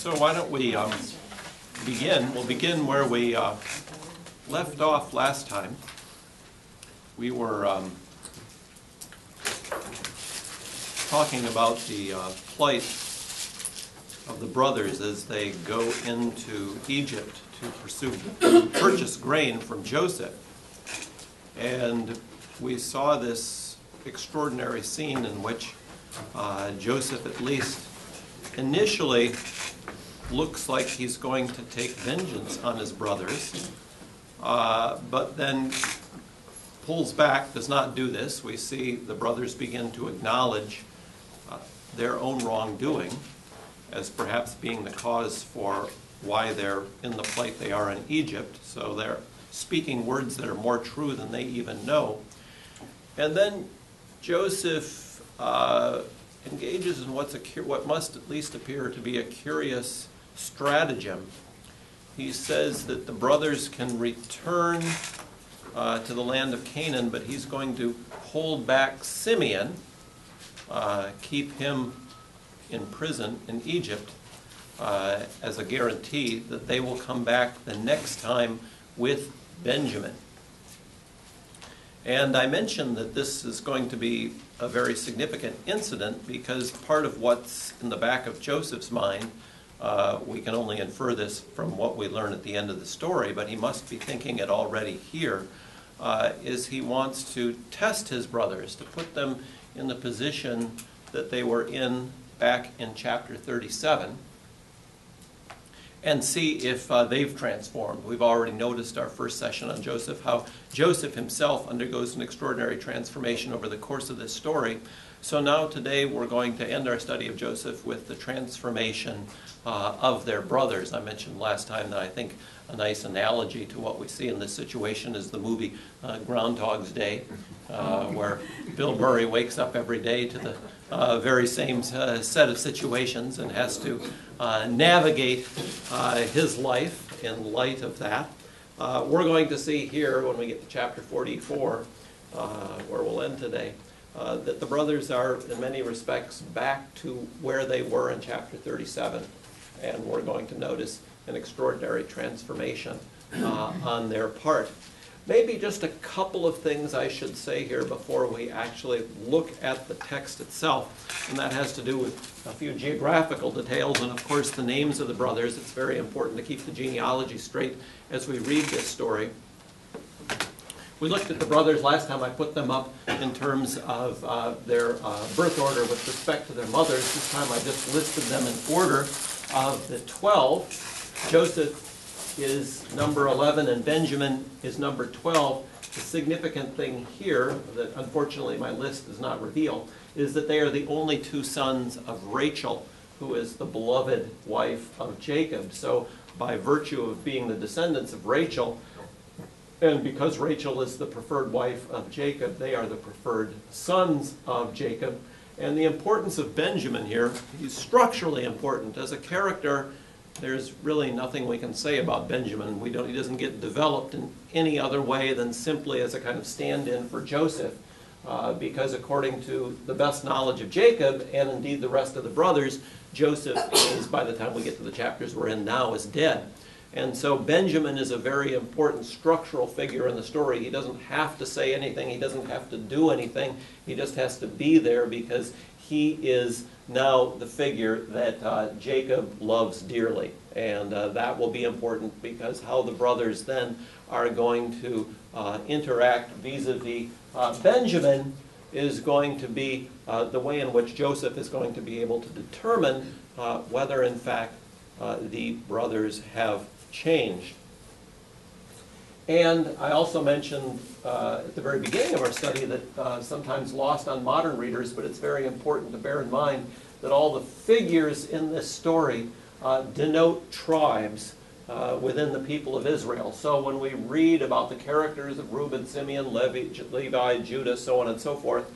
So why don't we begin? We'll begin where we left off last time. We were talking about the plight of the brothers as they go into Egypt to purchase grain from Joseph. And we saw this extraordinary scene in which Joseph, at least initially, looks like he's going to take vengeance on his brothers, but then pulls back, does not do this. We see the brothers begin to acknowledge their own wrongdoing as perhaps being the cause for why they're in the plight they are in Egypt. So they're speaking words that are more true than they even know. And then Joseph engages in what must at least appear to be a curious stratagem. He says that the brothers can return to the land of Canaan, but he's going to hold back Simeon, keep him in prison in Egypt as a guarantee that they will come back the next time with Benjamin. And I mentioned that this is going to be a very significant incident because part of what's in the back of Joseph's mind, we can only infer this from what we learn at the end of the story, but he must be thinking it already here, is he wants to test his brothers, to put them in the position that they were in back in chapter 37, and see if they've transformed. We've already noticed our first session on Joseph, how Joseph himself undergoes an extraordinary transformation over the course of this story. So now today we're going to end our study of Joseph with the transformation of their brothers. I mentioned last time that I think a nice analogy to what we see in this situation is the movie Groundhog's Day, where Bill Murray wakes up every day to the very same set of situations and has to navigate his life in light of that. We're going to see here when we get to chapter 44, where we'll end today, that the brothers are in many respects back to where they were in chapter 37. And we're going to notice an extraordinary transformation on their part. Maybe just a couple of things I should say here before we actually look at the text itself, and that has to do with a few geographical details and, of course, the names of the brothers. It's very important to keep the genealogy straight as we read this story. We looked at the brothers last time. I put them up in terms of their birth order with respect to their mothers. This time I just listed them in order of the 12. Joseph is number 11 and Benjamin is number 12. The significant thing here that unfortunately my list does not reveal is that they are the only two sons of Rachel, who is the beloved wife of Jacob. So by virtue of being the descendants of Rachel, and because Rachel is the preferred wife of Jacob, they are the preferred sons of Jacob. And the importance of Benjamin here, he's structurally important. As a character, there's really nothing we can say about Benjamin. He doesn't get developed in any other way than simply as a kind of stand-in for Joseph, because according to the best knowledge of Jacob, and indeed the rest of the brothers, Joseph is, by the time we get to the chapters we're in now, is dead. And so Benjamin is a very important structural figure in the story. He doesn't have to say anything. He doesn't have to do anything. He just has to be there because he is now the figure that Jacob loves dearly. And that will be important because how the brothers then are going to interact vis-a-vis Benjamin is going to be the way in which Joseph is going to be able to determine whether in fact the brothers have changed. And I also mentioned at the very beginning of our study that sometimes lost on modern readers, but it's very important to bear in mind that all the figures in this story denote tribes within the people of Israel. So when we read about the characters of Reuben, Simeon, Levi, Judah, so on and so forth,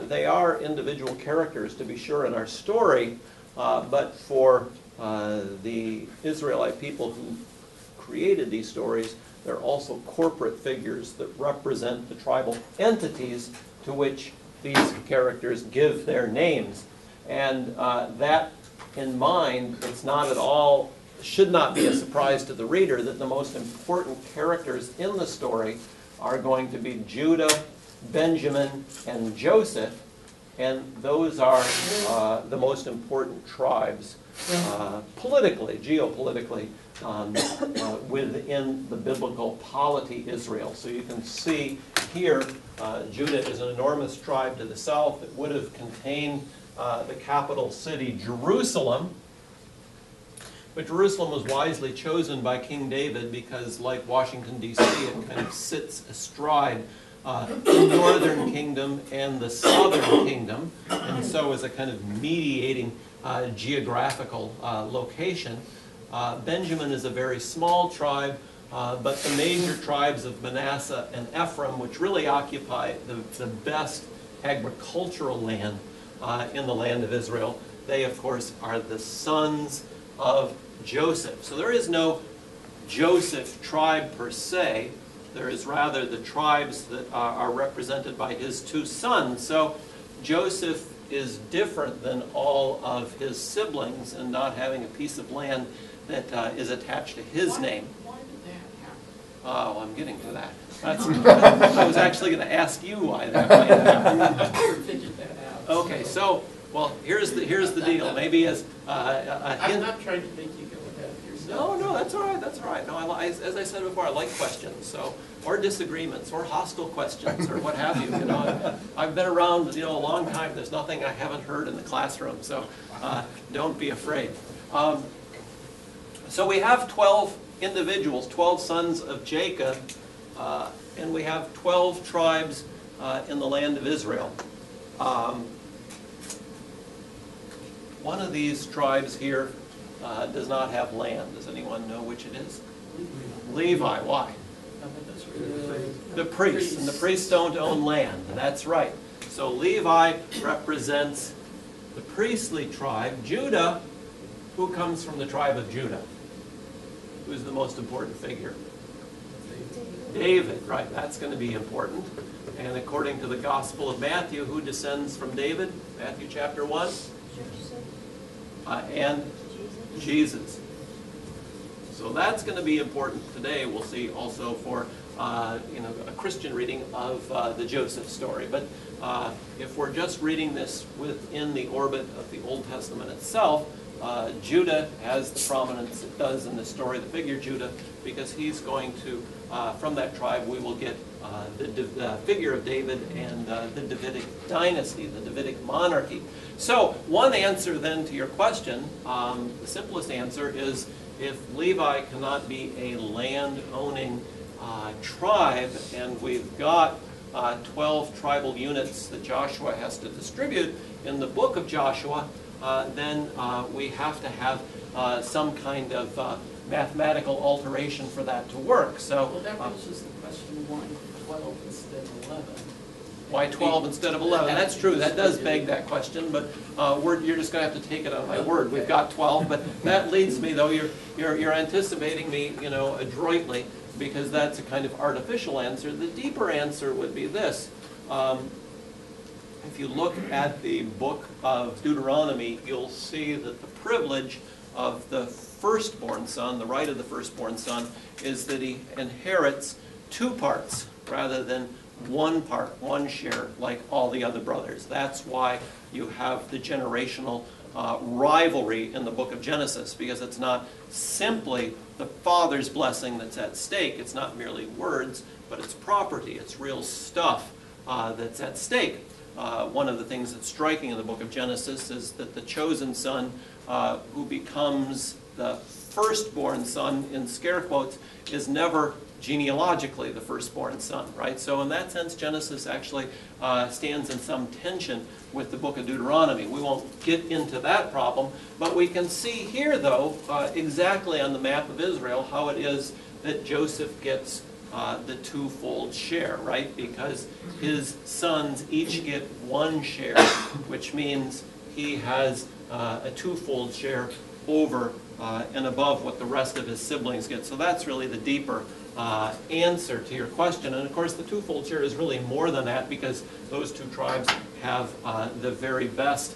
they are individual characters to be sure in our story, but for the Israelite people who created these stories, they're also corporate figures that represent the tribal entities to which these characters give their names. And that in mind, it's not at all, should not be a surprise to the reader that the most important characters in the story are going to be Judah, Benjamin, and Joseph, and those are the most important tribes politically, geopolitically, within the biblical polity Israel. So you can see here, Judah is an enormous tribe to the south that would have contained the capital city, Jerusalem. But Jerusalem was wisely chosen by King David because, like Washington, D.C., it kind of sits astride the northern kingdom and the southern kingdom, and so is a kind of mediating geographical location. Benjamin is a very small tribe, but the major tribes of Manasseh and Ephraim, which really occupy the best agricultural land in the land of Israel, they, of course, are the sons of Joseph. So there is no Joseph tribe per se. There is rather the tribes that are represented by his two sons. So Joseph is different than all of his siblings in not having a piece of land that is attached to his name. Why did that happen? Oh, I'm getting to that. I was actually going to ask you why that might happen. I never figured that out. Okay, so, well, here's the deal. Maybe as a hint. I'm not trying to make you go ahead of yourself. No, that's all right. That's all right. No, as I said before, I like questions, so, or disagreements, or hostile questions, or what have you. You know, I've been around, a long time. There's nothing I haven't heard in the classroom, so don't be afraid. So we have 12 individuals, 12 sons of Jacob, and we have 12 tribes in the land of Israel. One of these tribes here does not have land. Does anyone know which it is? Levi. Why? The priests. And the priests don't own land. That's right. So Levi represents the priestly tribe. Judah, who comes from the tribe of Judah? Who's the most important figure? David, right. That's going to be important. And according to the Gospel of Matthew, who descends from David? Matthew chapter 1. And Jesus. So that's going to be important today. We'll see also for a Christian reading of the Joseph story. But if we're just reading this within the orbit of the Old Testament itself, Judah has the prominence it does in the story, the figure Judah, because he's going to, from that tribe, we will get the figure of David and the Davidic dynasty, the Davidic monarchy. So one answer then to your question, the simplest answer is if Levi cannot be a land-owning tribe, and we've got 12 tribal units that Joshua has to distribute in the book of Joshua, then we have to have some kind of mathematical alteration for that to work. So, well, that raises the question, why 12 instead of 11? Why 12 instead of 11? That's true. That does beg that question, but you're just going to have to take it on my word. We've got 12, but that leads me, though, you're anticipating me, adroitly, because that's a kind of artificial answer. The deeper answer would be this. If you look at the book of Deuteronomy, you'll see that the privilege of the firstborn son, the right of the firstborn son, is that he inherits 2 parts rather than 1 part, 1 share, like all the other brothers. That's why you have the generational rivalry in the book of Genesis, because it's not simply the father's blessing that's at stake. It's not merely words, but it's property. It's real stuff that's at stake. One of the things that's striking in the book of Genesis is that the chosen son who becomes the firstborn son, in scare quotes, is never genealogically the firstborn son, right? So in that sense, Genesis actually stands in some tension with the book of Deuteronomy. We won't get into that problem, but we can see here, though, exactly on the map of Israel, how it is that Joseph gets the 2-fold share, right? Because his sons each get 1 share, which means he has a 2-fold share over and above what the rest of his siblings get. So that's really the deeper answer to your question. And of course, the 2-fold share is really more than that, because those 2 tribes have the very best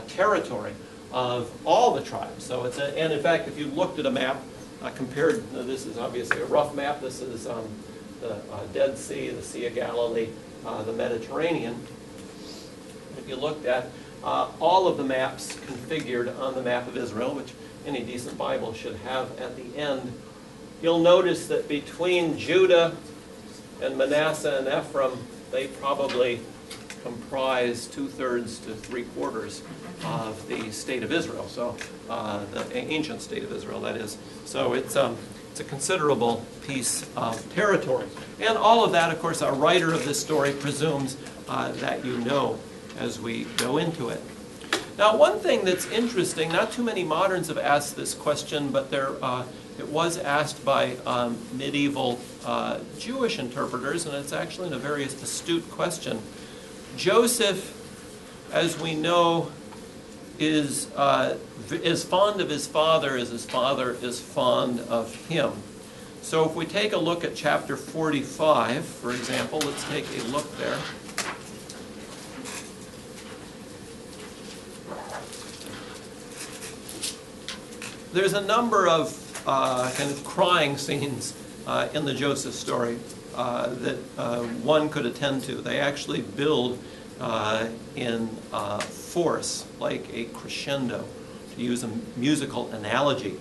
territory. of all the tribes. So it's and in fact, if you looked at a map, compared, this is obviously a rough map. This is the Dead Sea, the Sea of Galilee, the Mediterranean. If you looked at all of the maps configured on the map of Israel, which any decent Bible should have at the end, you'll notice that between Judah and Manasseh and Ephraim, they probably comprise 2/3 to 3/4 of the state of Israel. So the ancient state of Israel, that is. So it's a considerable piece of territory. And all of that, of course, our writer of this story presumes that you know as we go into it. Now, one thing that's interesting, not too many moderns have asked this question, but it was asked by medieval Jewish interpreters, and it's actually a very astute question. Joseph, as we know, is fond of his father as his father is fond of him. So if we take a look at chapter 45, for example, let's take a look there. There's a number of kind of crying scenes in the Joseph story that one could attend to. They actually build in force, like a crescendo, to use a musical analogy.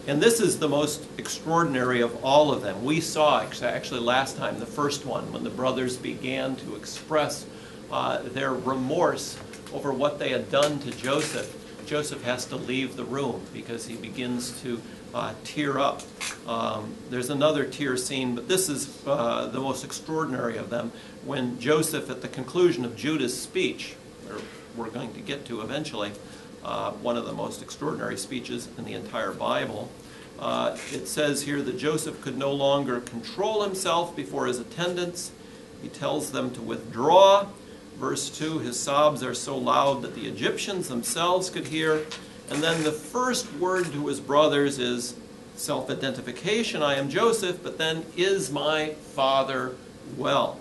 And this is the most extraordinary of all of them. We saw actually last time, the first one, when the brothers began to express their remorse over what they had done to Joseph. Joseph has to leave the room because he begins to tear up. There's another tear scene, but this is the most extraordinary of them, when Joseph, at the conclusion of Judah's speech, we're going to get to eventually, one of the most extraordinary speeches in the entire Bible, it says here that Joseph could no longer control himself before his attendants. He tells them to withdraw. Verse 2, his sobs are so loud that the Egyptians themselves could hear. And then the first word to his brothers is self-identification. I am Joseph, but then, is my father well?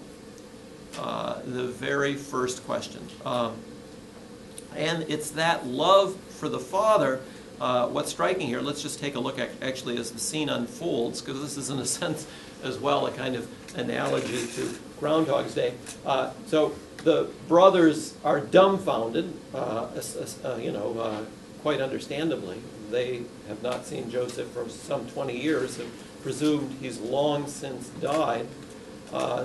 The very first question. And it's that love for the father. What's striking here, let's just take a look at actually as the scene unfolds, because this is in a sense as well a kind of analogy to Groundhog's Day. So the brothers are dumbfounded, quite understandably. They have not seen Joseph for some 20 years, have presumed he's long since died.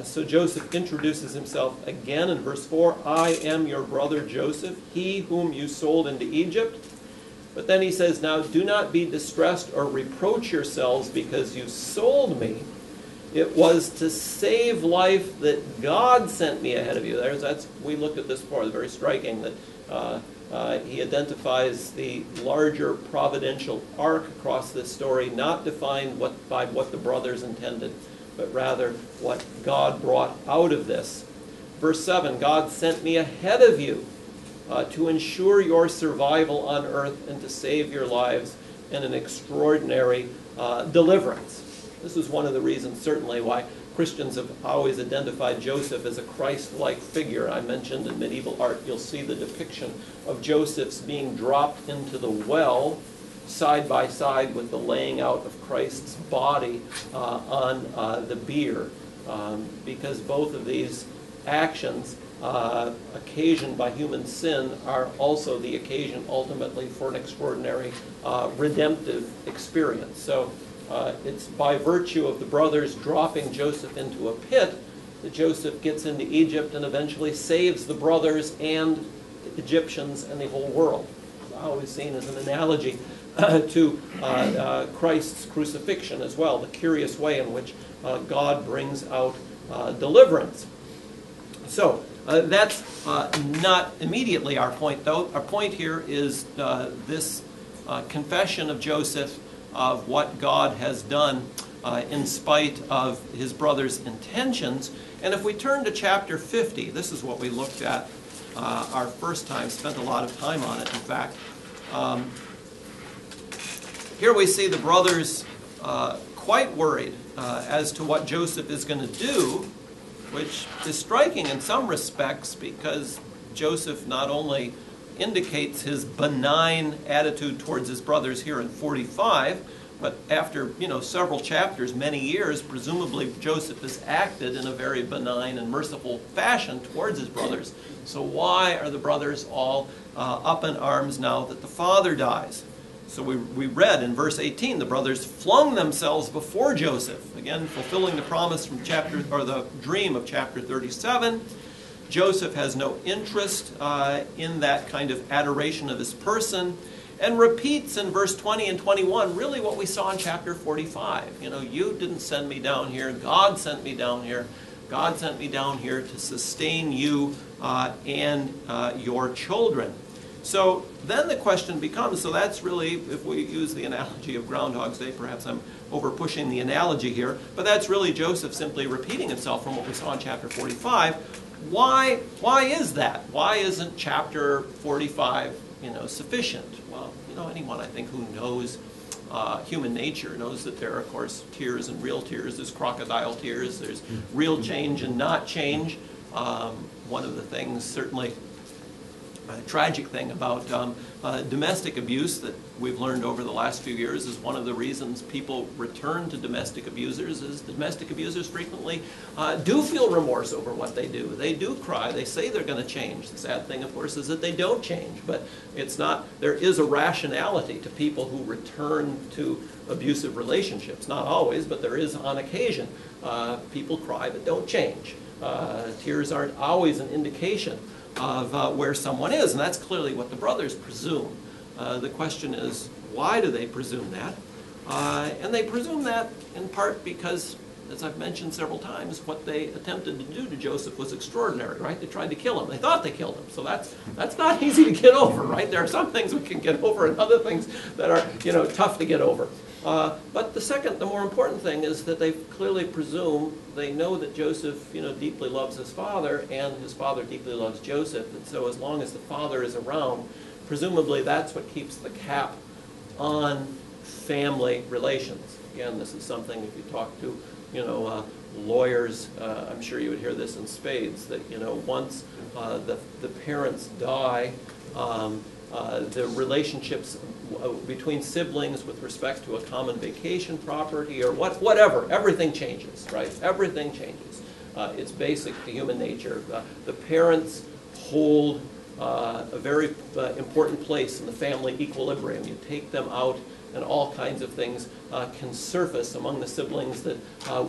So Joseph introduces himself again in verse 4, I am your brother Joseph, he whom you sold into Egypt. But then he says, now do not be distressed or reproach yourselves because you sold me. It was to save life that God sent me ahead of you. We looked at this before, very striking, that he identifies the larger providential arc across this story, not defined by what the brothers intended, but rather what God brought out of this. Verse 7, God sent me ahead of you to ensure your survival on earth and to save your lives in an extraordinary deliverance. This is one of the reasons, certainly, why Christians have always identified Joseph as a Christ-like figure. I mentioned in medieval art, you'll see the depiction of Joseph's being dropped into the well side by side with the laying out of Christ's body on the bier, because both of these actions occasioned by human sin are also the occasion ultimately for an extraordinary redemptive experience. So it's by virtue of the brothers dropping Joseph into a pit that Joseph gets into Egypt and eventually saves the brothers and the Egyptians and the whole world. It's always seen as an analogy to Christ's crucifixion as well, the curious way in which God brings out deliverance. So that's not immediately our point, though. Our point here is this confession of Joseph of what God has done in spite of his brother's intentions. And if we turn to chapter 50, this is what we looked at our first time, spent a lot of time on it, in fact. Here we see the brothers quite worried as to what Joseph is going to do, which is striking in some respects because Joseph not only indicates his benign attitude towards his brothers here in 45. But after, several chapters, many years, presumably Joseph has acted in a very benign and merciful fashion towards his brothers. So why are the brothers all up in arms now that the father dies? So we read in verse 18, the brothers flung themselves before Joseph, again fulfilling the promise from the dream of chapter 37. Joseph has no interest in that kind of adoration of his person, and repeats in verse 20 and 21 really what we saw in chapter 45. You didn't send me down here. God sent me down here. God sent me down here to sustain you and your children. So then the question becomes, so that's really, if we use the analogy of Groundhog's Day, perhaps I'm over pushing the analogy here, but that's really Joseph simply repeating himself from what we saw in chapter 45. Why is that? Why isn't chapter 45 sufficient? Well, anyone I think who knows human nature knows that there are, of course, tears and real tears. There's crocodile tears. There's real change and not change. One of the things, certainly a tragic thing about domestic abuse that we've learned over the last few years is one of the reasons people return to domestic abusers is domestic abusers frequently do feel remorse over what they do. They do cry. They say they're going to change. The sad thing, of course, is that they don't change. But it's not, there is a rationality to people who return to abusive relationships. Not always, but there is on occasion. People cry but don't change. Tears aren't always an indication of where someone is, and that's clearly what the brothers presume. The question is, why do they presume that? And they presume that in part because, as I've mentioned several times, what they attempted to do to Joseph was extraordinary, right? They tried to kill him. They thought they killed him. So that's not easy to get over, right? There are some things we can get over and other things that are, tough to get over. But the more important thing is that they clearly presume, they know that Joseph, deeply loves his father, and his father deeply loves Joseph, and so as long as the father is around, presumably that's what keeps the cap on family relations. Again, this is something, if you talk to, lawyers, I'm sure you would hear this in spades, that, once the parents die, the relationships between siblings with respect to a common vacation property or whatever, everything changes, right? Everything changes. It's basic to human nature. The parents hold a very important place in the family equilibrium. You take them out and all kinds of things can surface among the siblings that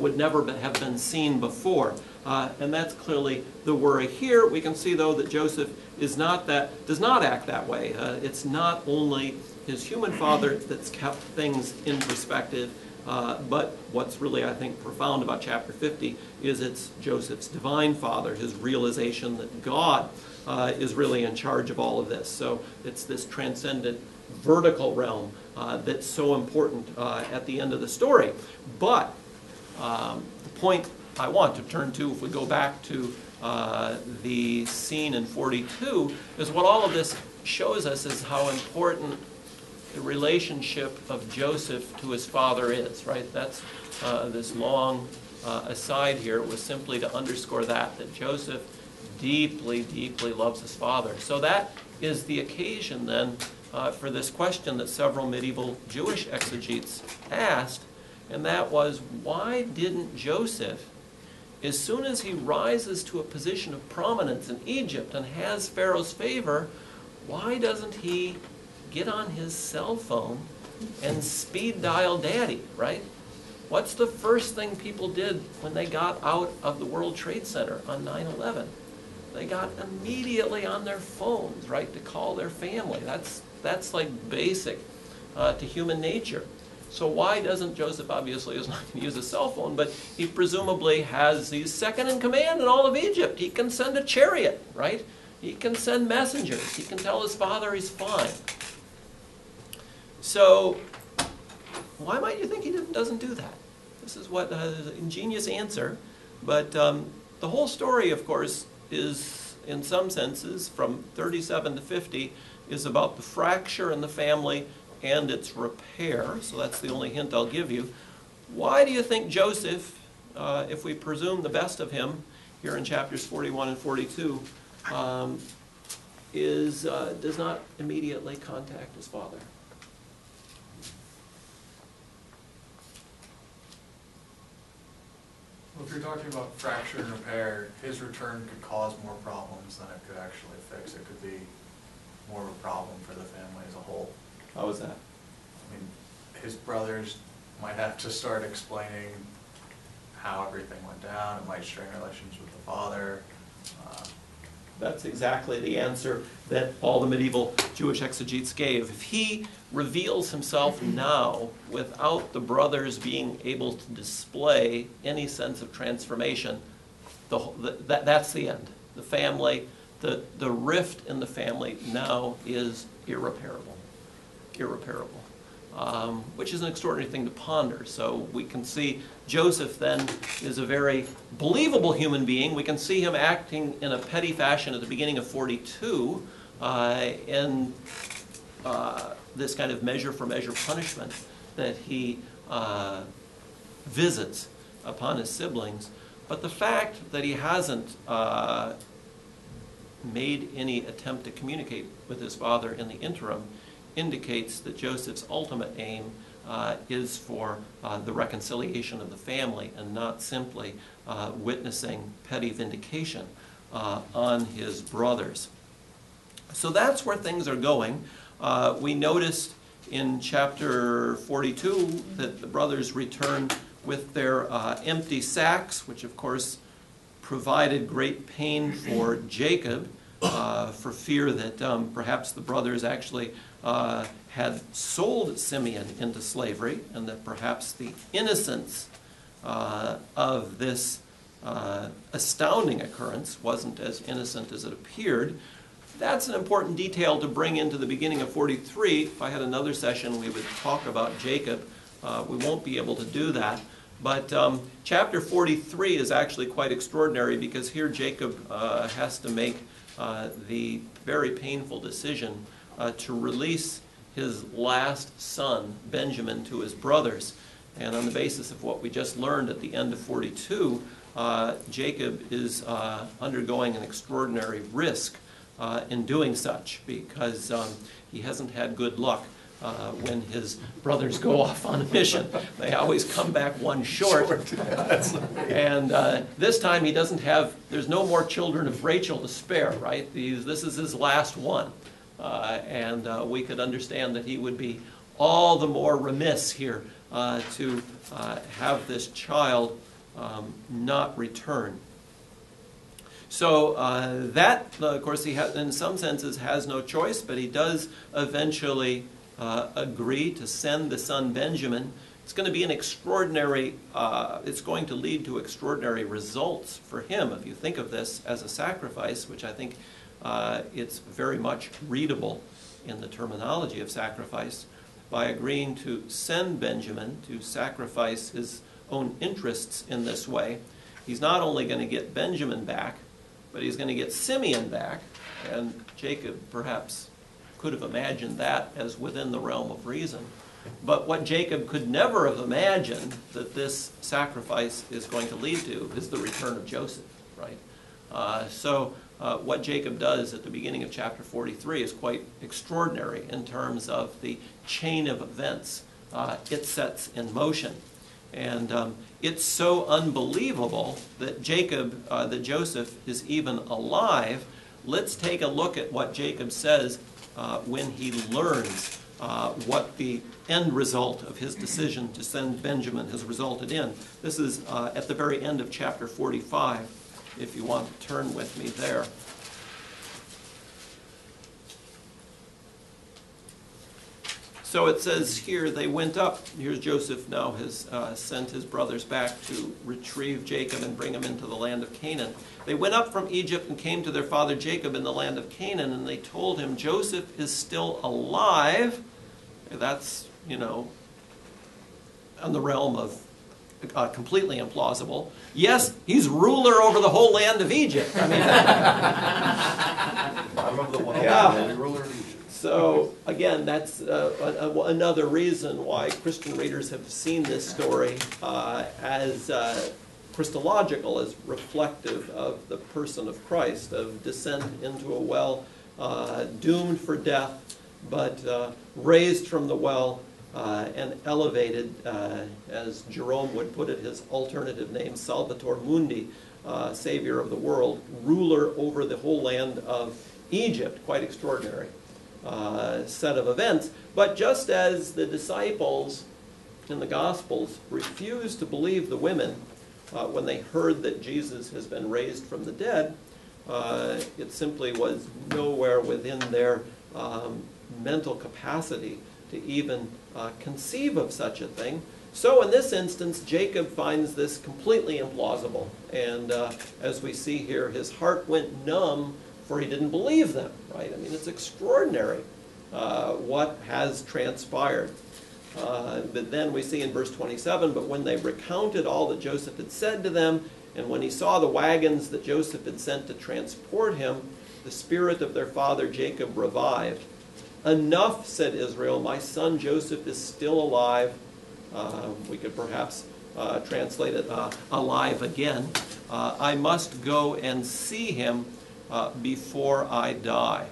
would never have been seen before. And that's clearly the worry here. We can see, though, that Joseph does not act that way. It's not only his human father that's kept things in perspective, but what's really, I think, profound about chapter 50 is it's Joseph's divine father, his realization that God is really in charge of all of this. So it's this transcendent vertical realm that's so important at the end of the story. But the point I want to turn to, if we go back to the scene in 42, is what all of this shows us is how important the relationship of Joseph to his father is, right? That's this long aside here was simply to underscore that Joseph deeply, deeply loves his father. So that is the occasion then for this question that several medieval Jewish exegetes asked, and that was, why didn't Joseph, as soon as he rises to a position of prominence in Egypt and has Pharaoh's favor, why doesn't he get on his cell phone and speed dial daddy, right? What's the first thing people did when they got out of the World Trade Center on 9/11? They got immediately on their phones, right, to call their family. That's like basic to human nature. So why doesn't Joseph, obviously, is not going to use a cell phone, but he presumably he's second in command in all of Egypt. He can send a chariot, right? He can send messengers. He can tell his father he's fine. So why might you think he doesn't do that? This is what an ingenious answer. But the whole story, of course, is, in some senses, from 37 to 50, is about the fracture in the family and its repair. So that's the only hint I'll give you. Why do you think Joseph, if we presume the best of him here in chapters 41 and 42, does not immediately contact his father. Well, if you're talking about fracture and repair, his return could cause more problems than it could actually fix. It could be more of a problem for the family as a whole. How is that? I mean, his brothers might have to start explaining how everything went down. It might strain relations with the father. That's exactly the answer that all the medieval Jewish exegetes gave. If he reveals himself now without the brothers being able to display any sense of transformation, that's the end. The family, the rift in the family now is irreparable. Irreparable. Which is an extraordinary thing to ponder. So we can see Joseph then is a very believable human being. We can see him acting in a petty fashion at the beginning of 42 in this kind of measure for measure punishment that he visits upon his siblings. But the fact that he hasn't made any attempt to communicate with his father in the interim indicates that Joseph's ultimate aim is for the reconciliation of the family and not simply witnessing petty vindication on his brothers. So that's where things are going. We noticed in chapter 42 that the brothers return with their empty sacks, which of course provided great pain for Jacob, for fear that perhaps the brothers actually had sold Simeon into slavery, and that perhaps the innocence of this astounding occurrence wasn't as innocent as it appeared. That's an important detail to bring into the beginning of 43. If I had another session, we would talk about Jacob. We won't be able to do that. But chapter 43 is actually quite extraordinary, because here Jacob has to make the very painful decision to release his last son, Benjamin, to his brothers. And on the basis of what we just learned at the end of 42, Jacob is undergoing an extraordinary risk in doing such, because he hasn't had good luck when his brothers go off on a mission. They always come back one short. And this time he doesn't have, there's no more children of Rachel to spare, right? This is his last one. And we could understand that he would be all the more remiss here to have this child not return. So that, of course, he in some senses has no choice, but he does eventually agree to send the son Benjamin. It's going to be an extraordinary, it's going to lead to extraordinary results for him. If you think of this as a sacrifice, which I think it's very much readable in the terminology of sacrifice, by agreeing to send Benjamin to sacrifice his own interests in this way, he's not only going to get Benjamin back, but he's going to get Simeon back. And Jacob perhaps could have imagined that as within the realm of reason. But what Jacob could never have imagined that this sacrifice is going to lead to is the return of Joseph, right? So what Jacob does at the beginning of chapter 43 is quite extraordinary in terms of the chain of events it sets in motion. And it's so unbelievable that that Joseph is even alive. Let's take a look at what Jacob says when he learns what the end result of his decision to send Benjamin has resulted in. This is at the very end of chapter 45, if you want to turn with me there. So it says here, they went up. Here's Joseph now has sent his brothers back to retrieve Jacob and bring him into the land of Canaan. They went up from Egypt and came to their father Jacob in the land of Canaan, and they told him, Joseph is still alive. That's, on the realm of completely implausible. Yes, he's ruler over the whole land of Egypt. I mean, bottom of the one. Yeah. Ruler of Egypt. So again, that's another reason why Christian readers have seen this story as Christological, as reflective of the person of Christ, of descent into a well doomed for death, but raised from the well and elevated, as Jerome would put it, his alternative name, Salvator Mundi, Savior of the world, ruler over the whole land of Egypt. Quite extraordinary set of events. But just as the disciples in the Gospels refused to believe the women when they heard that Jesus has been raised from the dead, it simply was nowhere within their mental capacity to even conceive of such a thing. So in this instance, Jacob finds this completely implausible. And as we see here, his heart went numb, for he didn't believe them, right? I mean, it's extraordinary what has transpired. But then we see in verse 27, but when they recounted all that Joseph had said to them, and when he saw the wagons that Joseph had sent to transport him, the spirit of their father Jacob revived. Enough, said Israel, my son Joseph is still alive. We could perhaps translate it alive again. I must go and see him before I die.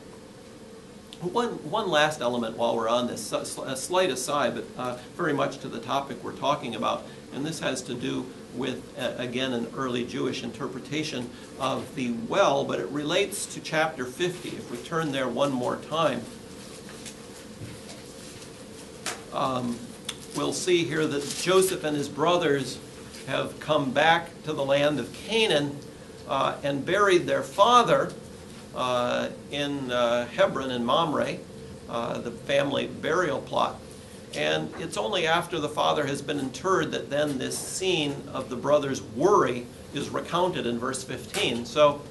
One last element while we're on this, a slight aside, but very much to the topic we're talking about, and this has to do with, again, an early Jewish interpretation of the well, but it relates to chapter 50. If we turn there one more time, we'll see here that Joseph and his brothers have come back to the land of Canaan and buried their father in Hebron in Mamre, the family burial plot. And it's only after the father has been interred that then this scene of the brothers' worry is recounted in verse 15. So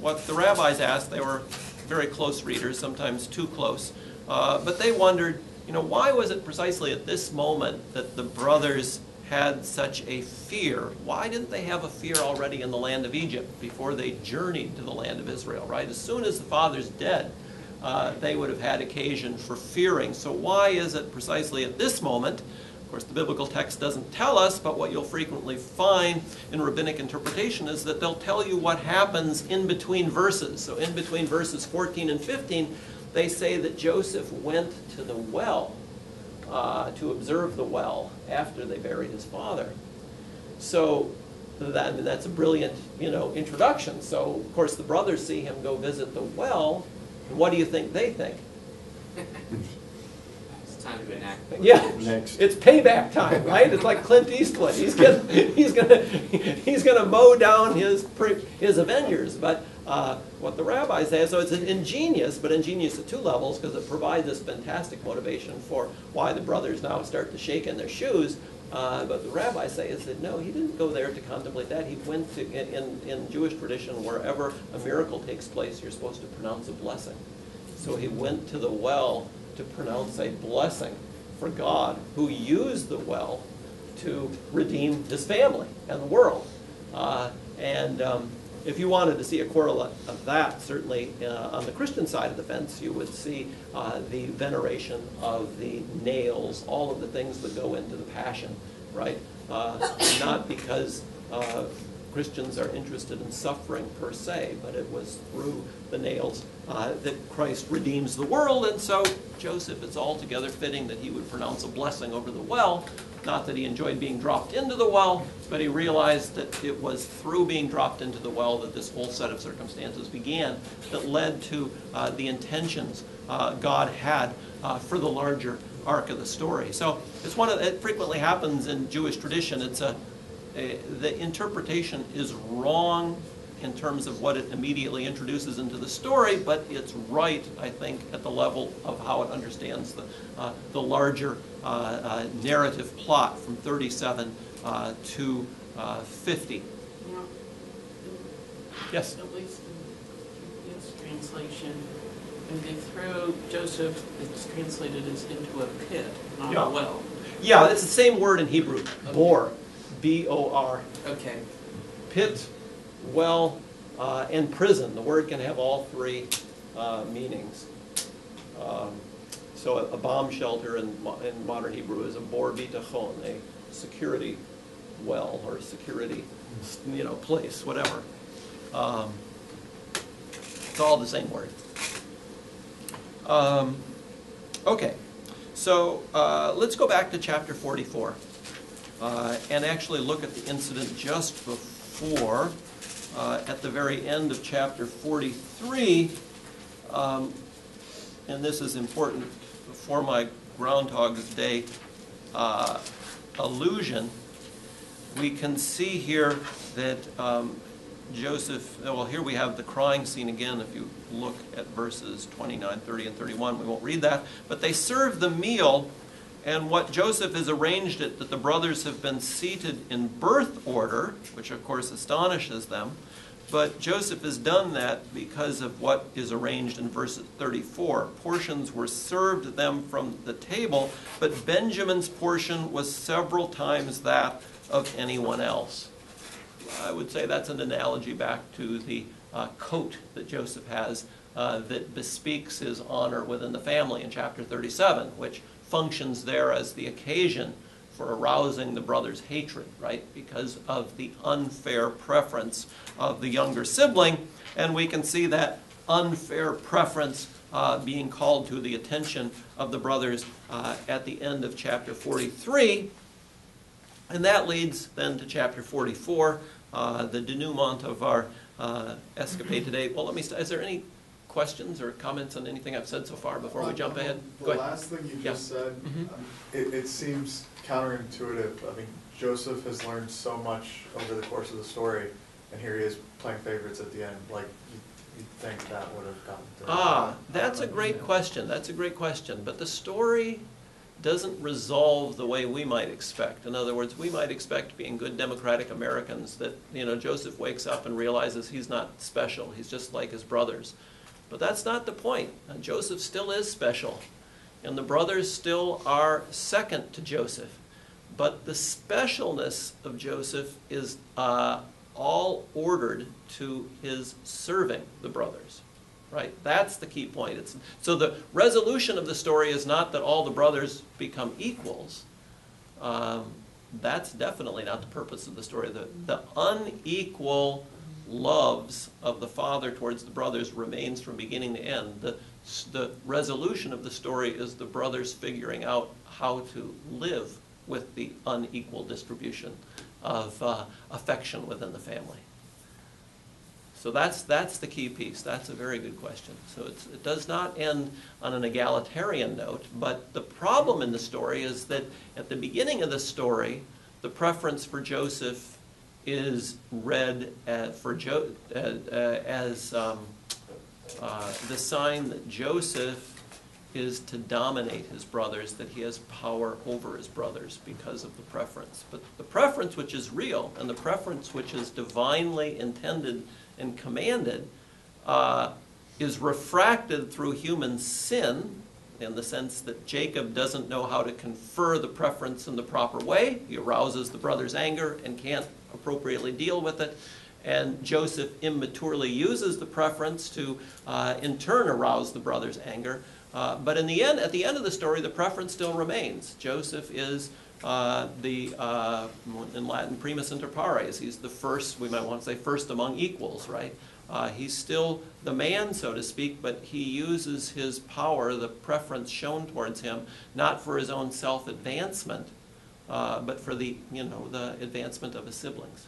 what the rabbis asked, they were very close readers, sometimes too close, but they wondered, why was it precisely at this moment that the brothers had such a fear? Why didn't they have a fear already in the land of Egypt before they journeyed to the land of Israel, right? As soon as the father's dead, they would have had occasion for fearing. So why is it precisely at this moment? Of course, the biblical text doesn't tell us, but what you'll frequently find in rabbinic interpretation is that they'll tell you what happens in between verses. So in between verses 14 and 15, they say that Joseph went to the well to observe the well after they buried his father. So that's a brilliant, introduction. So of course the brothers see him go visit the well, and what do you think they think? It's time to enact. Yeah, Next. It's payback time, right? It's like Clint Eastwood. He's gonna mow down his Avengers. But what the rabbis say, so it's ingenious, but ingenious at two levels, because it provides this fantastic motivation for why the brothers now start to shake in their shoes. But the rabbis say is that no, he didn't go there to contemplate that. He went to, in Jewish tradition, wherever a miracle takes place, you're supposed to pronounce a blessing. So he went to the well to pronounce a blessing for God, who used the well to redeem his family and the world. If you wanted to see a correlate of that, certainly on the Christian side of the fence, you would see the veneration of the nails, all of the things that go into the Passion, right? Not because Christians are interested in suffering per se, but it was through the nails that Christ redeems the world, and so Joseph, it's altogether fitting that he would pronounce a blessing over the well. Not that he enjoyed being dropped into the well, but he realized that it was through being dropped into the well that this whole set of circumstances began that led to the intentions God had for the larger arc of the story. So it's it frequently happens in Jewish tradition. It's the interpretation is wrong in terms of what it immediately introduces into the story, but it's right, I think, at the level of how it understands the larger narrative plot from 37 to 50. Yes? At least in this translation, when they throw Joseph, it's translated as into a pit, not a well. Yeah, it's the same word in Hebrew, bor, B-O-R. Okay. Pit, well, and prison. The word can have all three meanings. So a bomb shelter in modern Hebrew is a bor bitachon, a security well or security, place, whatever. It's all the same word. Okay, so let's go back to chapter 44 and actually look at the incident just before, at the very end of chapter 43, and this is important for my Groundhog's Day allusion. We can see here that Joseph, well, here we have the crying scene again. If you look at verses 29, 30, and 31, we won't read that. But they serve the meal, and what Joseph has arranged it, that the brothers have been seated in birth order, which of course astonishes them. But Joseph has done that because of what is arranged in verse 34. Portions were served them from the table, but Benjamin's portion was several times that of anyone else. I would say that's an analogy back to the coat that Joseph has that bespeaks his honor within the family in chapter 37, which functions there as the occasion for arousing the brothers' hatred, right? Because of the unfair preference of the younger sibling. And we can see that unfair preference being called to the attention of the brothers at the end of chapter 43. And that leads then to chapter 44, the denouement of our escapade today. Well, let me is there any questions or comments on anything I've said so far before we jump ahead? The last thing you just said, it seems counterintuitive. I mean, Joseph has learned so much over the course of the story, and here he is playing favorites at the end. Like, you'd think that would have gotten to that's a great question. That's a great question. But the story doesn't resolve the way we might expect. In other words, we might expect, being good democratic Americans, that Joseph wakes up and realizes he's not special. He's just like his brothers. But that's not the point. Joseph still is special. And the brothers still are second to Joseph. But the specialness of Joseph is all ordered to his serving the brothers. Right? That's the key point. So the resolution of the story is not that all the brothers become equals. That's definitely not the purpose of the story. The unequal loves of the father towards the brothers remains from beginning to end. The resolution of the story is the brothers figuring out how to live with the unequal distribution of affection within the family. So that's the key piece. That's a very good question. So it does not end on an egalitarian note, but the problem in the story is that at the beginning of the story, the preference for Joseph is read as the sign that Joseph is to dominate his brothers, that he has power over his brothers because of the preference. But the preference which is real, and the preference which is divinely intended and commanded, is refracted through human sin, in the sense that Jacob doesn't know how to confer the preference in the proper way. He arouses the brothers' anger and can't appropriately deal with it. And Joseph immaturely uses the preference to, in turn, arouse the brothers' anger. But in the end, at the end of the story, the preference still remains. Joseph is in Latin, primus inter pares. He's the first, we might want to say, first among equals, right? He's still the man, so to speak, but he uses his power, the preference shown towards him, not for his own self-advancement, but for the advancement of his siblings.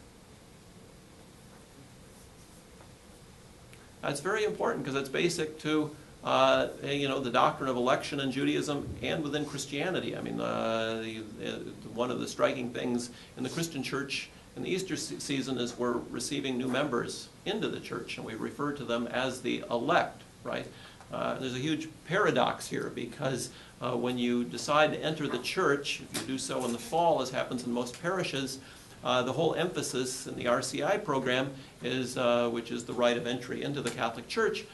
That's very important because it's basic to the doctrine of election in Judaism and within Christianity. I mean, one of the striking things in the Christian church in the Easter season is we're receiving new members into the church, and we refer to them as the elect, right? There's a huge paradox here because when you decide to enter the church, if you do so in the fall, as happens in most parishes, the whole emphasis in the RCI program is, which is the right of entry into the Catholic Church,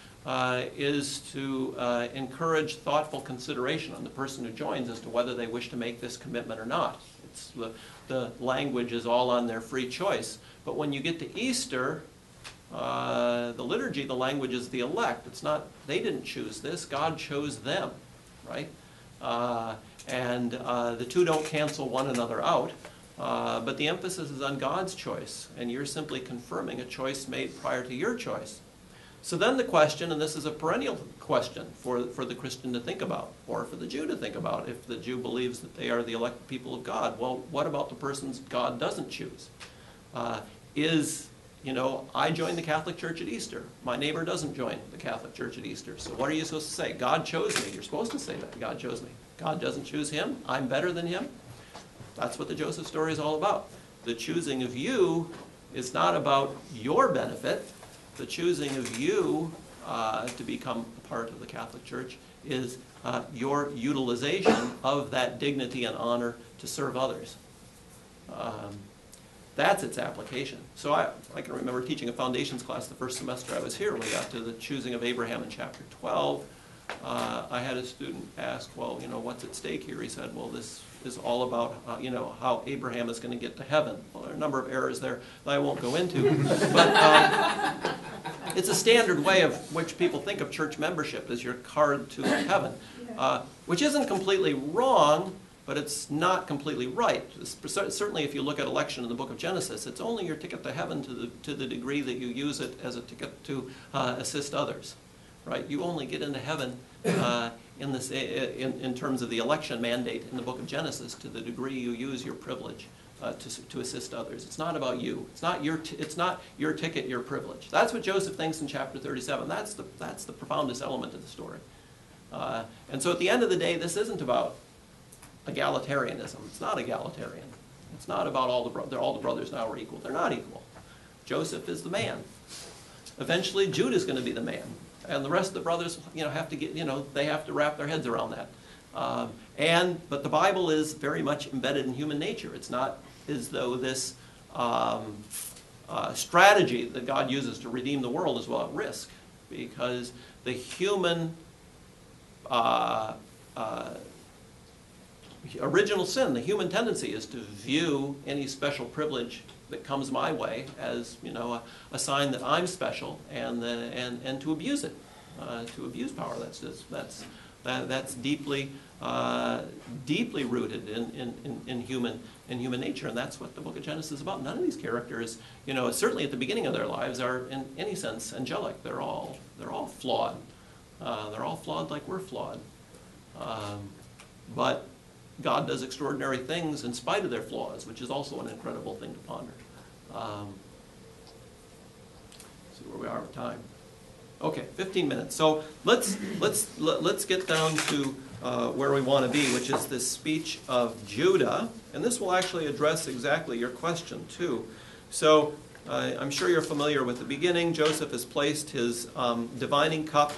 is to encourage thoughtful consideration on the person who joins as to whether they wish to make this commitment or not. It's the language is all on their free choice. But when you get to Easter, the liturgy, the language is the elect. It's not, they didn't choose this, God chose them, right? And the two don't cancel one another out. But the emphasis is on God's choice, and you're simply confirming a choice made prior to your choice. So then the question, and this is a perennial question for the Christian to think about, or for the Jew to think about, if the Jew believes that they are the elected people of God. Well, what about the persons God doesn't choose? I joined the Catholic Church at Easter. My neighbor doesn't join the Catholic Church at Easter. So what are you supposed to say? God chose me. You're supposed to say that. God chose me. God doesn't choose him. I'm better than him. That's what the Joseph story is all about. The choosing of you is not about your benefit. The choosing of you to become a part of the Catholic Church is your utilization of that dignity and honor to serve others. That's its application. So I can remember teaching a foundations class the first semester I was here. We got to the choosing of Abraham in chapter 12. I had a student ask, well, what's at stake here? He said, well, this is all about, how Abraham is going to get to heaven. Well, there are a number of errors there that I won't go into. But it's a standard way of which people think of church membership as your card to heaven, which isn't completely wrong, but it's not completely right. Certainly if you look at election in the book of Genesis, it's only your ticket to heaven to the degree that you use it as a ticket to assist others. Right? You only get into heaven in terms of the election mandate in the book of Genesis to the degree you use your privilege to assist others. It's not about you. It's not your ticket, your privilege. That's what Joseph thinks in chapter 37. That's the profoundest element of the story. And so at the end of the day, this isn't about egalitarianism. It's not egalitarian. It's not about all the brothers now are equal. They're not equal. Joseph is the man. Eventually, Judah is going to be the man. And the rest of the brothers, have to get, they have to wrap their heads around that. But the Bible is very much embedded in human nature. It's not as though this strategy that God uses to redeem the world is well at risk, because the human original sin, the human tendency, is to view any special privilege that comes my way as a sign that I'm special, and to abuse it, to abuse power. That's deeply rooted in human nature, and that's what the book of Genesis is about. None of these characters, certainly at the beginning of their lives, are in any sense angelic. They're all flawed. They're all flawed like we're flawed. But God does extraordinary things in spite of their flaws, which is also an incredible thing to ponder. See where we are with time. Okay, 15 minutes. So let's get down to where we want to be, which is this speech of Judah, and this will actually address exactly your question too. So I'm sure you're familiar with the beginning. Joseph has placed his divining cup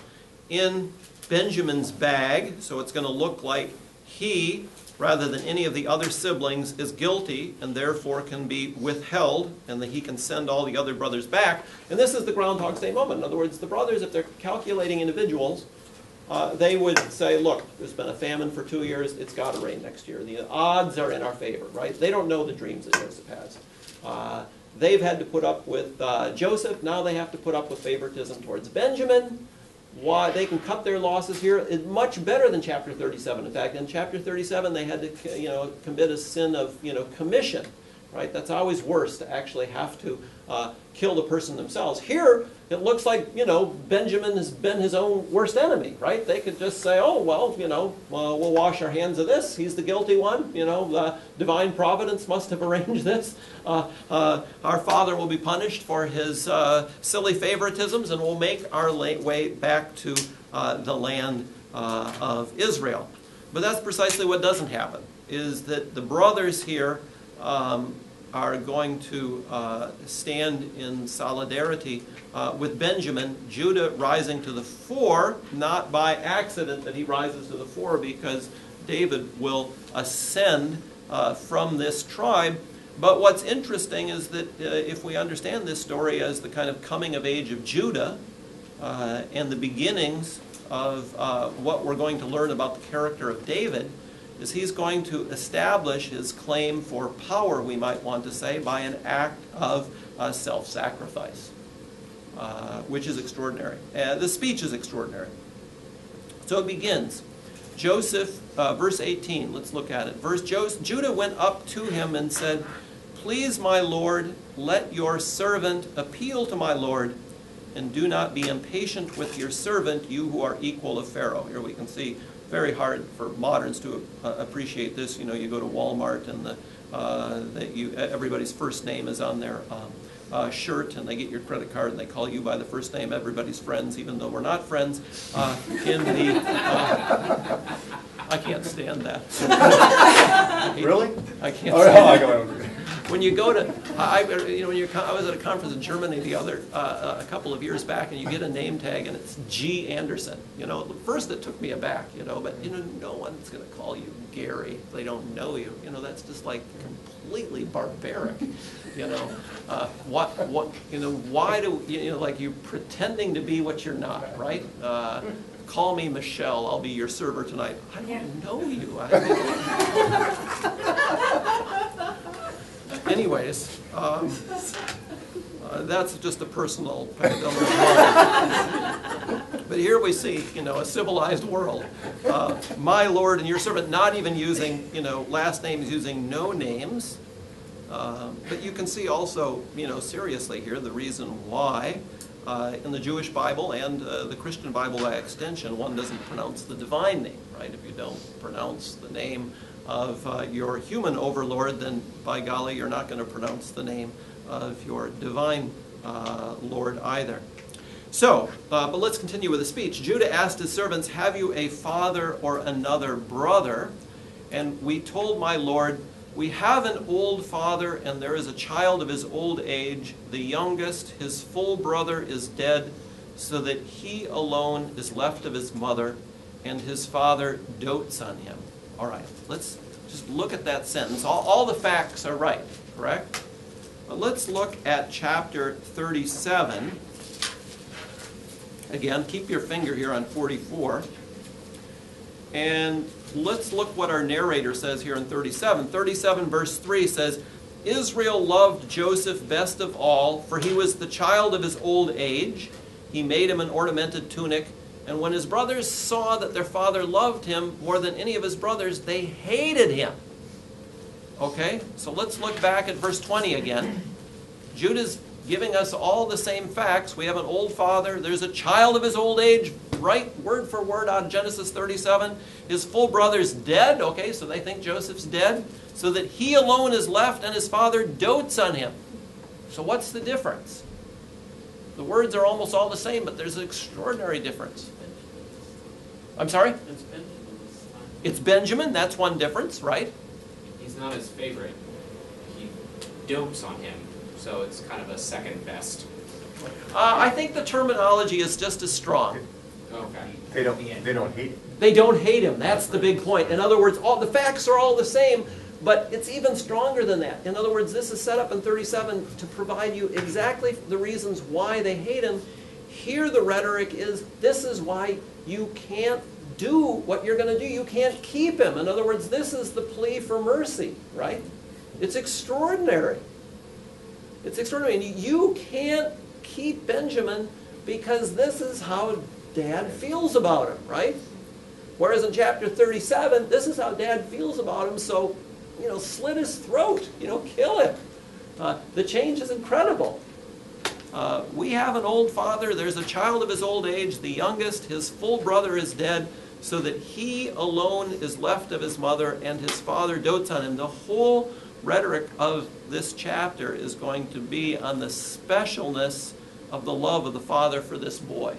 in Benjamin's bag, so it's going to look like he, rather than any of the other siblings, is guilty and therefore can be withheld, and that he can send all the other brothers back. And this is the Groundhog's Day moment. In other words, the brothers, if they're calculating individuals, they would say, look, there's been a famine for 2 years, it's got to rain next year. The odds are in our favor, right? They don't know the dreams that Joseph has. They've had to put up with Joseph, now they have to put up with favoritism towards Benjamin. Why they can cut their losses here is much better than chapter 37. In fact, in chapter 37, they had to commit a sin of commission, right? That's always worse, to actually have to kill the person themselves. Here, it looks like Benjamin has been his own worst enemy, right? They could just say, oh well, we'll wash our hands of this. He's the guilty one. The divine providence must have arranged this. Our father will be punished for his silly favoritisms, and we'll make our way back to the land of Israel. But that's precisely what doesn't happen, is that the brothers here are going to stand in solidarity with Benjamin. Judah rising to the fore, not by accident that he rises to the fore, because David will ascend from this tribe. But what's interesting is that if we understand this story as the kind of coming of age of Judah and the beginnings of what we're going to learn about the character of David, is he's going to establish his claim for power, we might want to say, by an act of self-sacrifice, which is extraordinary. The speech is extraordinary. So it begins. Joseph, verse 18, let's look at it. Judah went up to him and said, "Please, my lord, let your servant appeal to my lord. and do not be impatient with your servant, you who are equal of Pharaoh. Here we can see, very hard for moderns to appreciate this. You know, you go to Walmart and everybody's first name is on their shirt, and they get your credit card and they call you by the first name. Everybody's friends, even though we're not friends. I can't stand that. Really? I can't Oh, stand no, that. When you go to, I was at a conference in Germany a couple of years back, and you get a name tag, and it's G. Anderson. You know, first it took me aback, you know, but, you know, no one's going to call you Gary if they don't know you. You know, that's just like completely barbaric. You know, why do, you know, like you're pretending to be what you're not, right? Call me Michelle, I'll be your server tonight. I don't know you. Anyways, that's just a personal pandemic. But here we see, you know, a civilized world. My Lord and your servant, not even using, you know, last names, using no names. But you can see also, you know, seriously here, the reason why in the Jewish Bible and the Christian Bible by extension, one doesn't pronounce the divine name, right? If you don't pronounce the name of your human overlord, then by golly, you're not going to pronounce the name of your divine Lord either. So, but let's continue with the speech. Judah asked his servants, have you a father or another brother? And we told my Lord, we have an old father, and there is a child of his old age, the youngest, his full brother is dead, so that he alone is left of his mother, and his father dotes on him. All right, let's just look at that sentence. All the facts are right, correct? But let's look at chapter 37. Again, keep your finger here on 44. And let's look what our narrator says here in 37. 37 verse 3 says, Israel loved Joseph best of all, for he was the child of his old age. He made him an ornamented tunic. And when his brothers saw that their father loved him more than any of his brothers, they hated him. Okay, so let's look back at verse 20 again. Judah's giving us all the same facts. We have an old father. There's a child of his old age, right word for word on Genesis 37. His full brother's dead. Okay, so they think Joseph's dead. So that he alone is left and his father dotes on him. So what's the difference? The words are almost all the same, but there's an extraordinary difference. I'm sorry? It's Benjamin's son. It's Benjamin. That's one difference, right? He's not his favorite. He dotes on him, so it's kind of a second best. I think the terminology is just as strong. Okay. They don't hate him. They don't hate him. That's the big point. In other words, all the facts are all the same, but it's even stronger than that. In other words, this is set up in 37 to provide you exactly the reasons why they hate him. Here the rhetoric is, this is why you can't do what you're going to do. You can't keep him. In other words, this is the plea for mercy, right? It's extraordinary. It's extraordinary. And you can't keep Benjamin because this is how Dad feels about him, right? Whereas in chapter 37, this is how Dad feels about him, so, you know, slit his throat, you know, kill him. The change is incredible. We have an old father. There's a child of his old age, the youngest. His full brother is dead, so that he alone is left of his mother, and his father dotes on him. The whole rhetoric of this chapter is going to be on the specialness of the love of the father for this boy.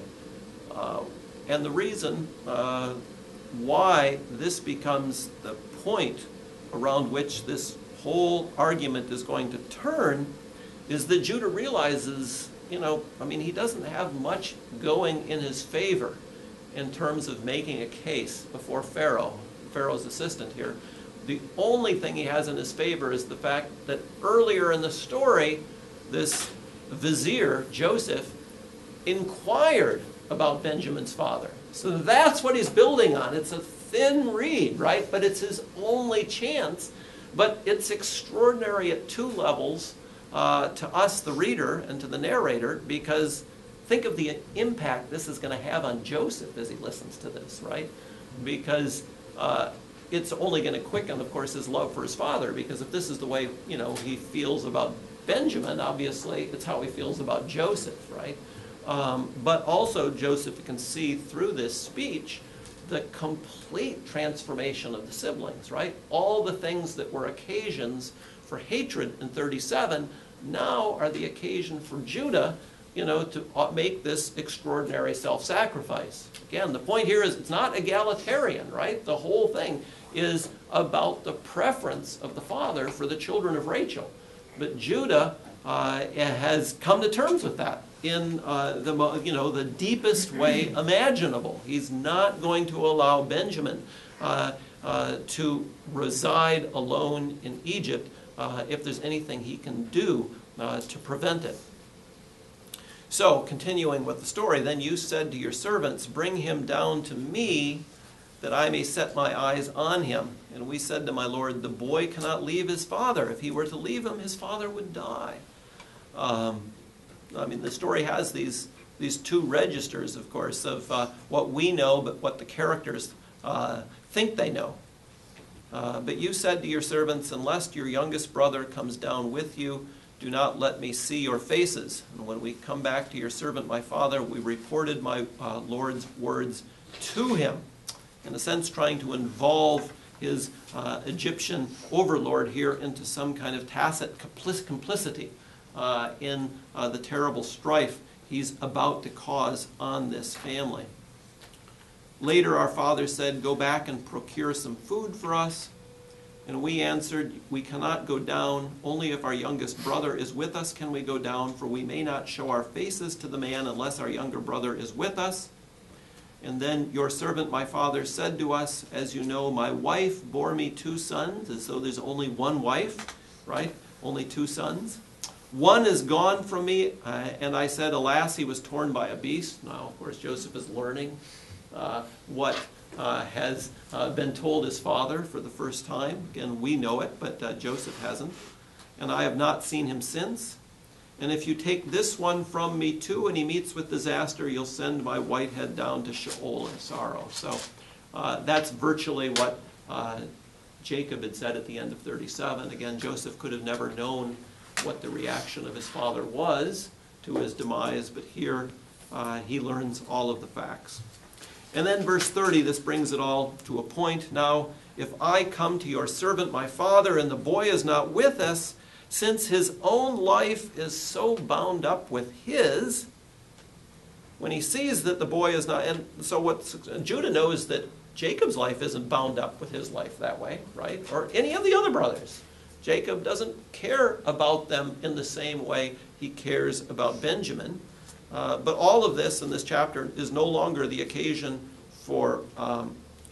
And the reason why this becomes the point around which this whole argument is going to turn is that Judah realizes, you know, I mean, he doesn't have much going in his favor in terms of making a case before Pharaoh, Pharaoh's assistant here. The only thing he has in his favor is the fact that earlier in the story, this vizier, Joseph, inquired about Benjamin's father. So that's what he's building on. It's a thin reed, right? But it's his only chance. But it's extraordinary at two levels to us, the reader, and to the narrator, because think of the impact this is going to have on Joseph as he listens to this, right? Because it's only going to quicken, of course, his love for his father, because if this is the way, you know, he feels about Benjamin, obviously, it's how he feels about Joseph, right? But also Joseph can see through this speech the complete transformation of the siblings, right? All the things that were occasions for hatred in 37 now are the occasion for Judah, to make this extraordinary self-sacrifice. Again, the point here is it's not egalitarian, right? The whole thing is about the preference of the father for the children of Rachel. But Judah has come to terms with that in the deepest way imaginable. He's not going to allow Benjamin to reside alone in Egypt if there's anything he can do to prevent it. So, continuing with the story, then you said to your servants, bring him down to me, that I may set my eyes on him. And we said to my Lord, the boy cannot leave his father. If he were to leave him, his father would die. The story has these two registers, of course, of what we know, but what the characters think they know. But you said to your servants, unless your youngest brother comes down with you, do not let me see your faces. And when we come back to your servant, my father, we reported my Lord's words to him. In a sense, trying to involve his Egyptian overlord here into some kind of tacit complicity in the terrible strife he's about to cause on this family. Later our father said, go back and procure some food for us. And we answered, we cannot go down. Only if our youngest brother is with us can we go down, for we may not show our faces to the man unless our younger brother is with us. And then your servant, my father, said to us, as you know, my wife bore me 2 sons, as though there's only one wife, right? Only 2 sons. One is gone from me, and I said, alas, he was torn by a beast. Now, of course, Joseph is learning what has been told his father for the first time. Again, we know it, but Joseph hasn't. And I have not seen him since. And if you take this one from me too, and he meets with disaster, you'll send my white head down to Sheol in sorrow. So that's virtually what Jacob had said at the end of 37. Again, Joseph could have never known what the reaction of his father was to his demise, but here he learns all of the facts. And then verse 30, this brings it all to a point. Now, if I come to your servant, my father, and the boy is not with us, since his own life is so bound up with his, when he sees that the boy is not, and so what Judah knows that Jacob's life isn't bound up with his life that way, right? Or any of the other brothers. Jacob doesn't care about them in the same way he cares about Benjamin. But all of this in this chapter is no longer the occasion for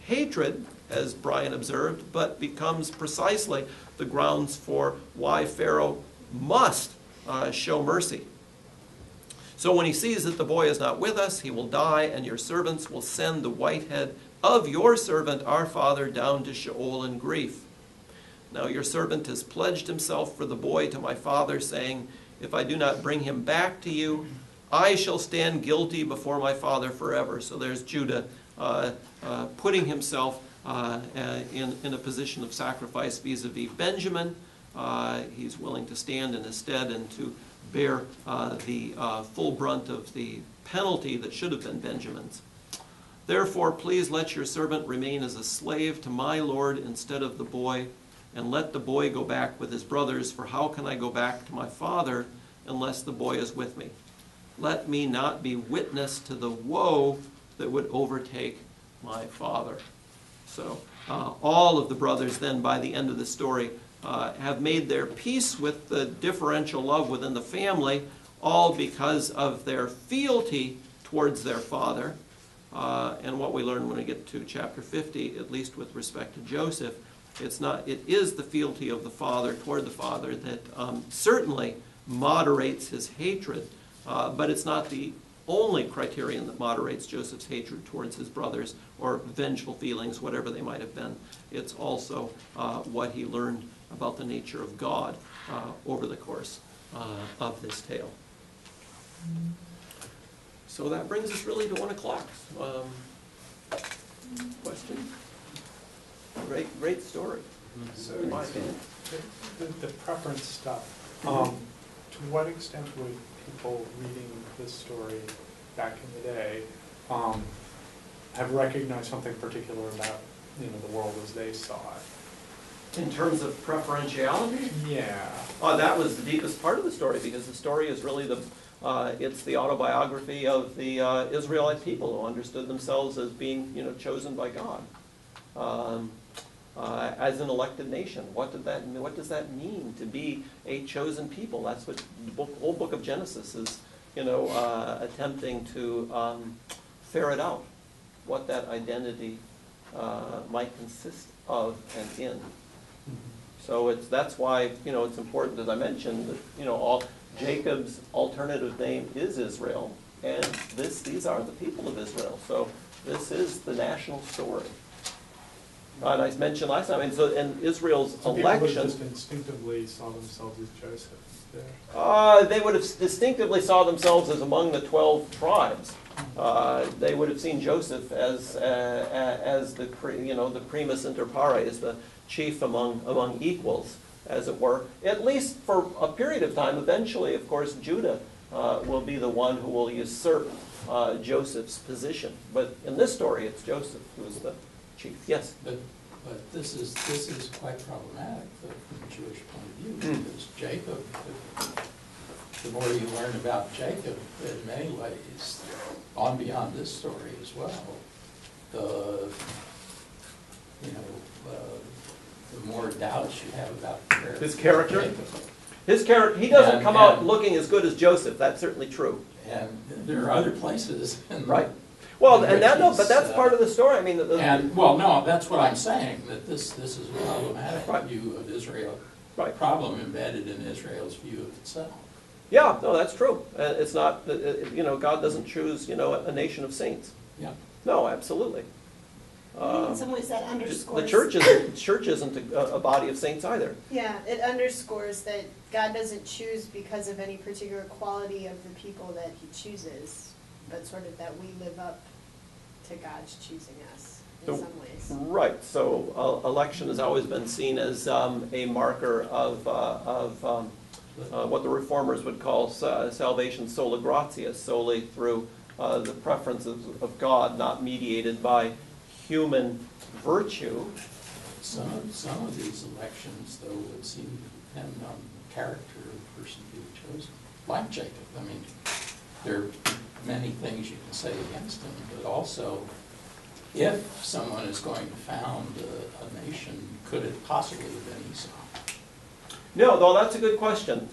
hatred, as Brian observed, but becomes precisely the grounds for why Pharaoh must show mercy. So when he sees that the boy is not with us, he will die, and your servants will send the white head of your servant, our father, down to Sheol in grief. Now your servant has pledged himself for the boy to my father, saying, if I do not bring him back to you, I shall stand guilty before my father forever. So there's Judah putting himself in a position of sacrifice vis-a-vis Benjamin. He's willing to stand in his stead and to bear the full brunt of the penalty that should have been Benjamin's. Therefore, please let your servant remain as a slave to my Lord instead of the boy, and let the boy go back with his brothers, for how can I go back to my father unless the boy is with me? Let me not be witness to the woe that would overtake my father. So all of the brothers then, by the end of the story, have made their peace with the differential love within the family, all because of their fealty towards their father. And what we learn when we get to chapter 50, at least with respect to Joseph, it is the fealty of the father toward the father that certainly moderates his hatred. But it's not the only criterion that moderates Joseph's hatred towards his brothers or vengeful feelings, whatever they might have been. It's also what he learned about the nature of God over the course of this tale. So that brings us really to 1 o'clock. Question? Great story. So in my opinion. the preference stuff. to what extent would people reading this story back in the day have recognized something particular about, you know, the world as they saw it? In terms of preferentiality? Yeah. That was the deepest part of the story, because the story is really it's the autobiography of the Israelite people who understood themselves as being, you know, chosen by God as an elected nation. What does that mean to be a chosen people? That's what the whole book of Genesis is, you know, attempting to ferret out what that identity might consist of and in. So that's why, you know, it's important, as I mentioned, that, you know, Jacob's alternative name is Israel, and these are the people of Israel. So this is the national story. And I mentioned last time, and Israel's election. People just instinctively saw themselves as Joseph there. They would have distinctively saw themselves as among the 12 tribes. They would have seen Joseph as the primus inter pares, the chief among equals, as it were, at least for a period of time. Eventually, of course, Judah will be the one who will usurp Joseph's position. But in this story, it's Joseph who is the chief. Yes? But this is quite problematic from a Jewish point of view, because Jacob, the more you learn about Jacob, in many ways, on beyond this story as well, the more doubts you have about his character. Jacob. His character. He doesn't come out looking as good as Joseph. That's certainly true. And there are other places. Right. Well, but that's part of the story. I mean, no, that's what I'm saying. That this is a problematic view of Israel. Right. Problem embedded in Israel's view of itself. Yeah, no, that's true. It's not, you know, God doesn't choose, you know, a nation of saints. Yeah. No, absolutely. In some ways that underscores... The church isn't a body of saints either. Yeah, it underscores that God doesn't choose because of any particular quality of the people that he chooses, but sort of that we live up to God's choosing us in some ways. Right, so election has always been seen as a marker of what the Reformers would call salvation sola gratia, solely through the preferences of God, not mediated by human virtue. Some of these elections, though, would seem to depend on the character of the person being chosen. Like Jacob. I mean, there are many things you can say against him, but also, if someone is going to found a nation, could it possibly have been Esau? No, though that's a good question.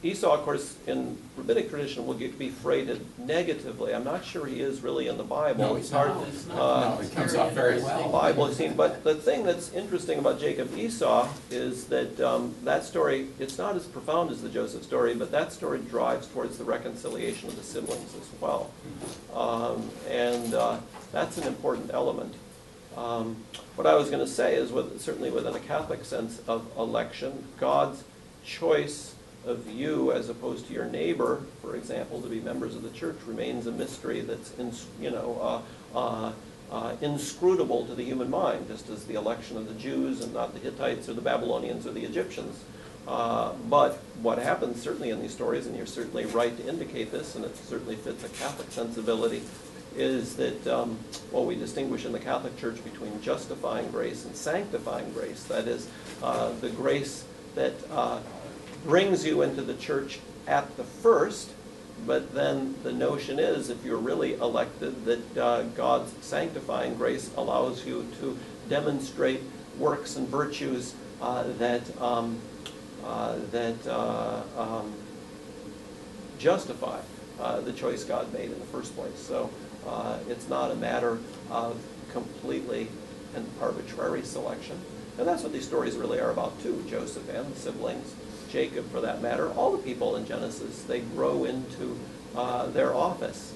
Esau, of course, in rabbinic tradition will be freighted negatively. I'm not sure he is really in the Bible. No, he's not. No, he comes out very well. Bible is seen, but the thing that's interesting about Jacob Esau is that that story, it's not as profound as the Joseph story, but that story drives towards the reconciliation of the siblings as well. That's an important element. What I was going to say is, certainly within a Catholic sense of election, God's choice of you as opposed to your neighbor, for example, to be members of the church remains a mystery that's inscrutable to the human mind, just as the election of the Jews and not the Hittites or the Babylonians or the Egyptians. But what happens certainly in these stories, and you're certainly right to indicate this, and it certainly fits a Catholic sensibility, is that we distinguish in the Catholic Church between justifying grace and sanctifying grace. That is, the grace that brings you into the church at the first, but then the notion is, if you're really elected, that God's sanctifying grace allows you to demonstrate works and virtues that justify the choice God made in the first place. So it's not a matter of completely an arbitrary selection. And that's what these stories really are about too, Joseph and the siblings, Jacob for that matter, all the people in Genesis, they grow into their office.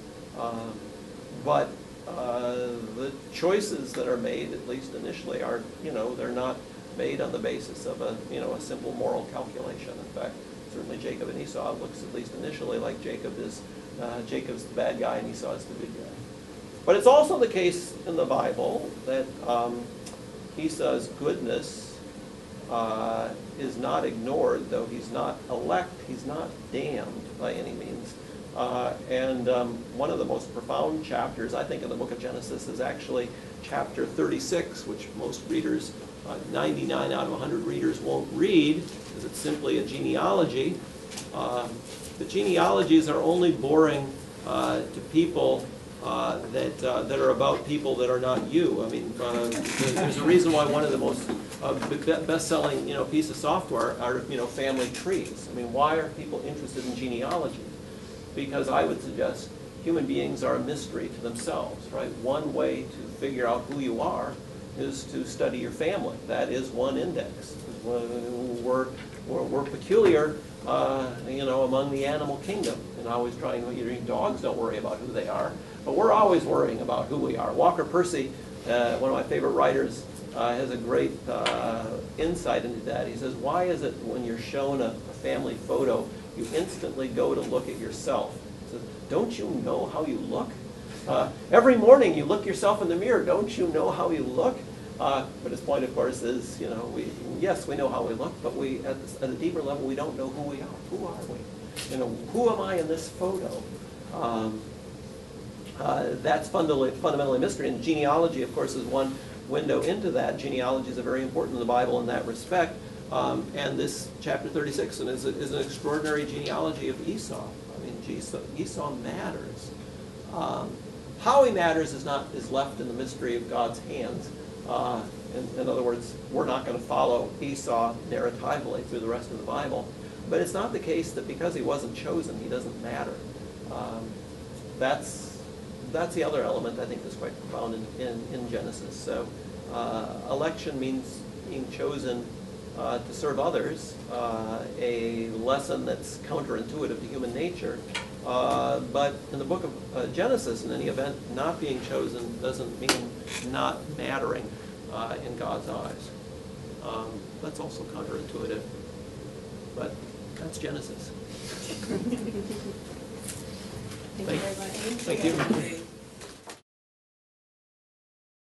But the choices that are made, at least initially, are, they're not made on the basis of a simple moral calculation. In fact, certainly Jacob and Esau looks, at least initially, like Jacob's the bad guy and Esau is the good guy. But it's also the case in the Bible that Esau's goodness is not ignored, though he's not elect, he's not damned by any means. And one of the most profound chapters, I think, in the book of Genesis is actually chapter 36, which most readers, 99 out of 100 readers won't read, because it's simply a genealogy. The genealogies are only boring to people that are about people that are not you. I mean, there's a reason why one of the most best-selling, piece of software are, family trees. I mean, why are people interested in genealogy? Because I would suggest human beings are a mystery to themselves, right? One way to figure out who you are is to study your family. That is one index. We're peculiar, among the animal kingdom, and always trying to. Dogs don't worry about who they are, but we're always worrying about who we are. Walker Percy, one of my favorite writers, has a great insight into that. He says, why is it when you're shown a family photo, you instantly go to look at yourself? He says, don't you know how you look? Every morning you look yourself in the mirror. Don't you know how you look? But his point, of course, is, yes, we know how we look, but at a deeper level, we don't know who we are. Who are we? Who am I in this photo? That's fundamentally a mystery, and genealogy, of course, is one window into that. Genealogy is very important in the Bible in that respect. And this chapter 36 is an extraordinary genealogy of Esau. I mean, Esau matters. How he matters is left in the mystery of God's hands. In other words, we're not going to follow Esau narratively through the rest of the Bible. But it's not the case that because he wasn't chosen, he doesn't matter. That's the other element I think that's quite profound in Genesis. So election means being chosen to serve others, a lesson that's counterintuitive to human nature. But in the book of Genesis, in any event, not being chosen doesn't mean not mattering in God's eyes. That's also counterintuitive, but that's Genesis. Thank you very much. Thank you.